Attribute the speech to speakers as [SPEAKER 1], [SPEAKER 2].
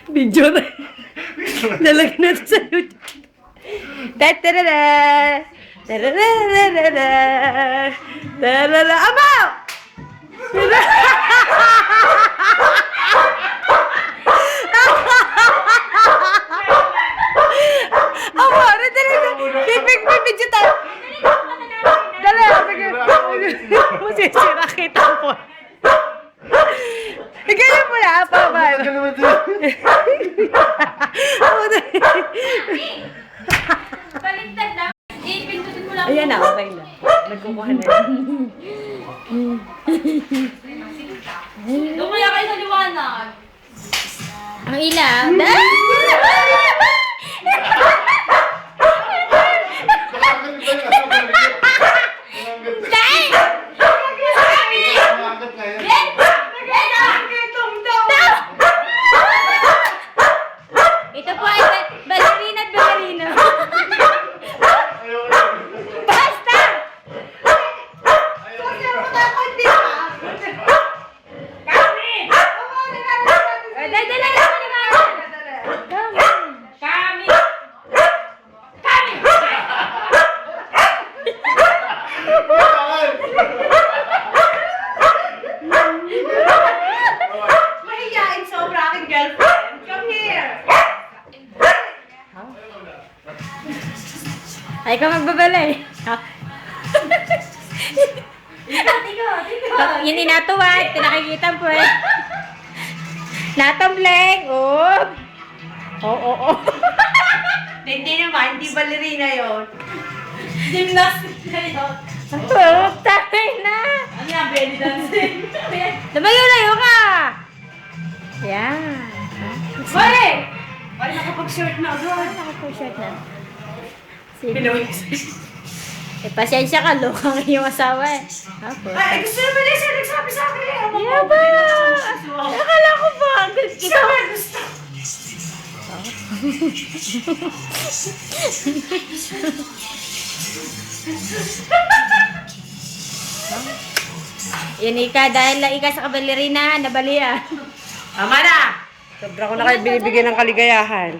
[SPEAKER 1] Video na. Nalagay natin sa YouTube. Tatarara! Tararararara! Tarara! Amaw! Amaw! Bibidyo tayo! Dala! Masisira kita po. Ganyan mo na, papa.
[SPEAKER 2] Baliktad lang. Pindutin mo lang.
[SPEAKER 1] Ayan na, okay na. Nagkukuha na yun.
[SPEAKER 2] Doon kaya kayo sa liwanag.
[SPEAKER 1] Ang ilaw. Ito po ay ballerina at ballerino. Basta! Dala lang ni Mama. Kami.
[SPEAKER 3] Mahiyain sobra aking girlfriend. Come here.
[SPEAKER 1] Ay, ka magbabalay. Yun inatuwa. Tinakikita po eh. Natambleng. Oh. Oh.
[SPEAKER 3] Hindi naman, hindi ballerina yun.
[SPEAKER 2] Gymnastics na yun.
[SPEAKER 1] Oh, tayo na.
[SPEAKER 2] Ano yan, belly dancing?
[SPEAKER 1] Lumayo-layo ka. Yan.
[SPEAKER 3] Hoy! Ay, nakapag-shirt na agad.
[SPEAKER 1] Naka-shirt na. Sige.
[SPEAKER 3] Pinuwis.
[SPEAKER 1] Eh, pasensya ka. Lokang yung asawa eh. Apo.
[SPEAKER 3] Ay, gusto naman niya siya nagsabi sa akin eh.
[SPEAKER 1] Yeah ba? Akala ko ba?
[SPEAKER 3] Gusto mo, gusto.
[SPEAKER 1] Yan ika, dahil lang ika sa kabalerina, nabalian.
[SPEAKER 3] Tama na! Sobra ko na kayo binibigyan ng kaligayahan.